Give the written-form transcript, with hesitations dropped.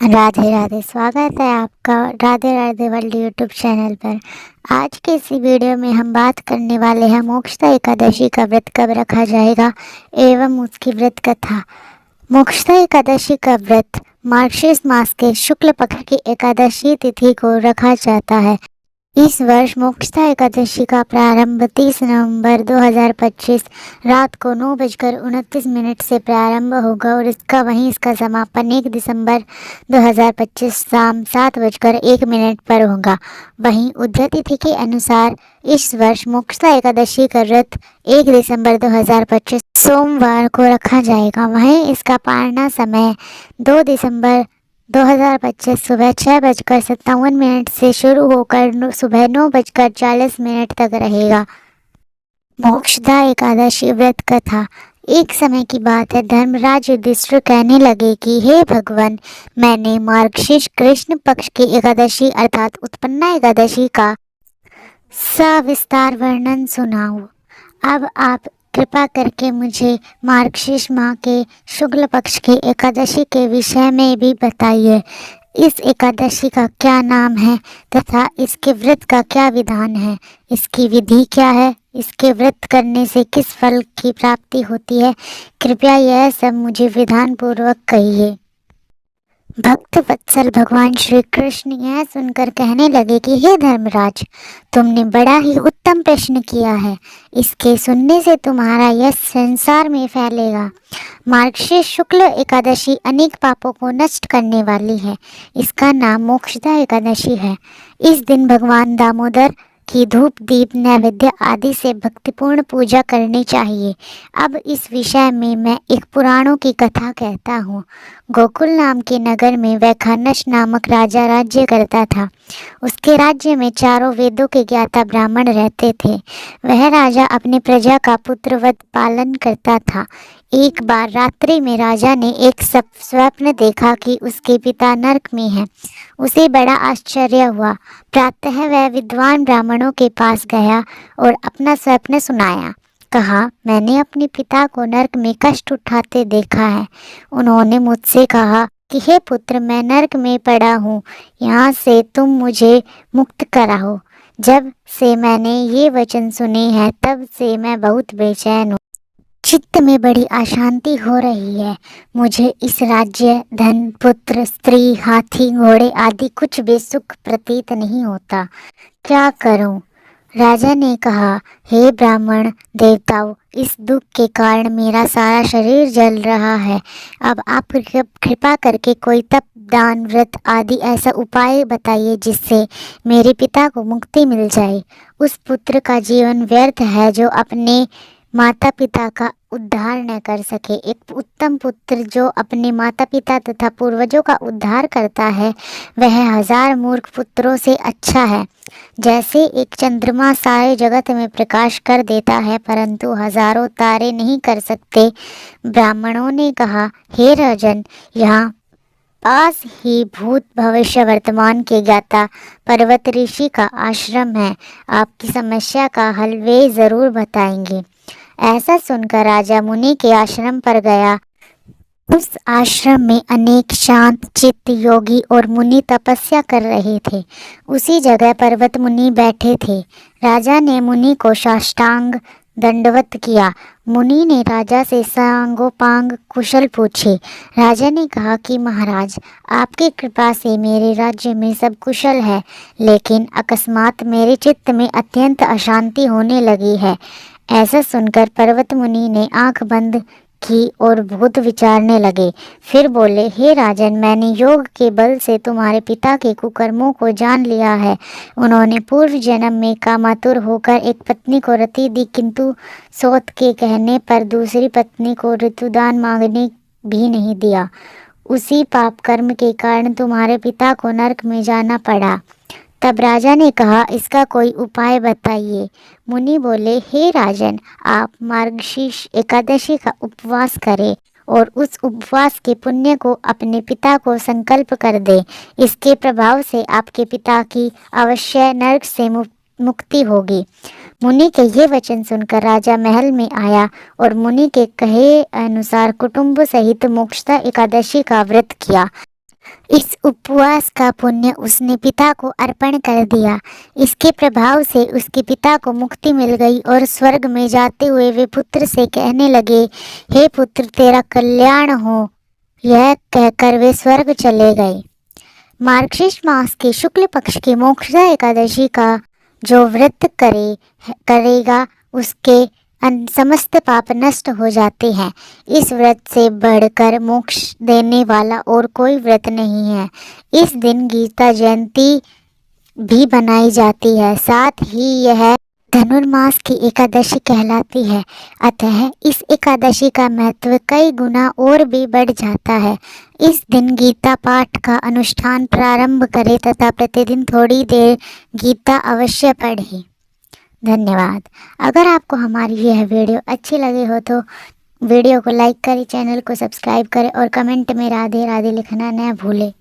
राधे राधे। स्वागत है आपका Radhe Radhe world YouTube channel पर। आज के इसी वीडियो में हम बात करने वाले हैं मोक्षदा एकादशी का व्रत कब रखा जाएगा एवं उसकी व्रत कथा। मोक्षदा एकादशी का व्रत मार्गशीर्ष मास के शुक्ल पक्ष की एकादशी तिथि को रखा जाता है। इस वर्ष मोक्षदा एकादशी का प्रारंभ 30 नवंबर 2025 रात को 9:29 से प्रारंभ होगा और इसका समापन 1 दिसंबर 2025 शाम 7:01 पर होगा। वहीं उद्धर तिथि के अनुसार इस वर्ष मोक्षदा एकादशी का व्रत 1 दिसंबर 2025 सोमवार को रखा जाएगा। वहीं इसका पारना समय 2 दिसंबर 2025 सुबह 6:57 से शुरू होकर सुबह 9:40 तक रहेगा। मोक्षदा एकादशी व्रत कथा। एक समय की बात है, धर्मराज युधिष्ठिर कहने लगे कि हे भगवान, मैंने मार्गशीर्ष कृष्ण पक्ष की एकादशी अर्थात उत्पन्ना एकादशी का सविस्तार वर्णन सुनाओ। अब आप कृपा करके मुझे मार्गशीर्ष माह के शुक्ल पक्ष की एकादशी के विषय में भी बताइए। इस एकादशी का क्या नाम है तथा इसके व्रत का क्या विधान है, इसकी विधि क्या है, इसके व्रत करने से किस फल की प्राप्ति होती है। कृपया यह सब मुझे विधान पूर्वक कहिए। भक्त वत्सल भगवान श्री कृष्ण यह सुनकर कहने लगे कि हे धर्मराज, तुमने बड़ा ही उत्तम प्रश्न किया है। इसके सुनने से तुम्हारा यश संसार में फैलेगा। मार्गशीर्ष शुक्ल एकादशी अनेक पापों को नष्ट करने वाली है। इसका नाम मोक्षदा एकादशी है। इस दिन भगवान दामोदर की धूप दीप नैवेद्य आदि से भक्तिपूर्ण पूजा करनी चाहिए। अब इस विषय में मैं एक पुराणों की कथा कहता हूँ। गोकुल नाम के नगर में वैखानस नामक राजा राज्य करता था। उसके राज्य में चारों वेदों के ज्ञाता ब्राह्मण रहते थे। वह राजा अपने प्रजा का पुत्रवत पालन करता था। एक बार रात्रि में राजा ने एक स्वप्न देखा कि उसके पिता नरक में हैं। उसे बड़ा आश्चर्य हुआ। प्रातः वह विद्वान ब्राह्मणों के पास गया और अपना स्वप्न सुनाया। कहा, मैंने अपने पिता को नरक में कष्ट उठाते देखा है। उन्होंने मुझसे कहा कि हे पुत्र, मैं नरक में पड़ा हूँ, यहाँ से तुम मुझे मुक्त कराओ। जब से मैंने ये वचन सुने हैं तब से मैं बहुत बेचैन हूँ। चित्त में बड़ी अशांति हो रही है। मुझे इस राज्य, धन, पुत्र, स्त्री, हाथी, घोड़े आदि कुछ भी सुख प्रतीत नहीं होता। क्या करूं? राजा ने कहा, हे ब्राह्मण देवताओं, इस दुख के कारण मेरा सारा शरीर जल रहा है। अब आप कृपा करके कोई तप, दान, व्रत आदि ऐसा उपाय बताइए जिससे मेरे पिता को मुक्ति मिल जाए। उस पुत्र का जीवन व्यर्थ है जो अपने माता पिता का उद्धार न कर सके। एक उत्तम पुत्र जो अपने माता पिता तथा पूर्वजों का उद्धार करता है वह 1000 मूर्ख पुत्रों से अच्छा है। जैसे एक चंद्रमा सारे जगत में प्रकाश कर देता है परंतु हजारों तारे नहीं कर सकते। ब्राह्मणों ने कहा, हे राजन, यहाँ पास ही भूत भविष्य वर्तमान के ज्ञाता पर्वत ऋषि का आश्रम है। आपकी समस्या का हल वे जरूर बताएंगे। ऐसा सुनकर राजा मुनि के आश्रम पर गया। उस आश्रम में अनेक शांत चित्त योगी और मुनि तपस्या कर रहे थे। उसी जगह पर्वत मुनि बैठे थे। राजा ने मुनि को साष्टांग दंडवत किया। मुनि ने राजा से सांगोपांग कुशल पूछे। राजा ने कहा कि महाराज, आपकी कृपा से मेरे राज्य में सब कुशल है, लेकिन अकस्मात मेरे चित्त में अत्यंत अशांति होने लगी है। ऐसा सुनकर पर्वत मुनि ने आंख बंद की और बहुत विचारने लगे। फिर बोले, हे राजन, मैंने योग के बल से तुम्हारे पिता के कुकर्मों को जान लिया है। उन्होंने पूर्व जन्म में कामातुर होकर एक पत्नी को रति दी, किंतु सौत के कहने पर दूसरी पत्नी को ऋतुदान मांगने भी नहीं दिया। उसी पाप कर्म के कारण तुम्हारे पिता को नरक में जाना पड़ा। तब राजा ने कहा, इसका कोई उपाय बताइए। मुनि बोले, हे राजन, आप मार्गशीर्ष एकादशी का उपवास करें और उस उपवास के पुण्य को अपने पिता को संकल्प कर दे। इसके प्रभाव से आपके पिता की अवश्य नरक से मुक्ति होगी। मुनि के ये वचन सुनकर राजा महल में आया और मुनि के कहे अनुसार कुटुंब सहित मोक्षदा एकादशी का व्रत किया। इस उपवास का पुण्य उसने पिता को अर्पण कर दिया। इसके प्रभाव से उसके पिता को मुक्ति मिल गई और स्वर्ग में जाते हुए वे पुत्र से कहने लगे, हे पुत्र, तेरा कल्याण हो। यह कहकर वे स्वर्ग चले गए। मार्गशीर्ष मास के शुक्ल पक्ष की मोक्षदा एकादशी का जो व्रत करेगा उसके समस्त पाप नष्ट हो जाते हैं। इस व्रत से बढ़कर मोक्ष देने वाला और कोई व्रत नहीं है। इस दिन गीता जयंती भी बनाई जाती है। साथ ही यह धनुर्मास की एकादशी कहलाती है। अतः इस एकादशी का महत्व कई गुना और भी बढ़ जाता है। इस दिन गीता पाठ का अनुष्ठान प्रारंभ करें तथा प्रतिदिन थोड़ी देर गीता अवश्य पढ़ें। धन्यवाद। अगर आपको हमारी यह वीडियो अच्छी लगी हो तो वीडियो को लाइक करें, चैनल को सब्सक्राइब करें और कमेंट में राधे राधे लिखना न भूलें।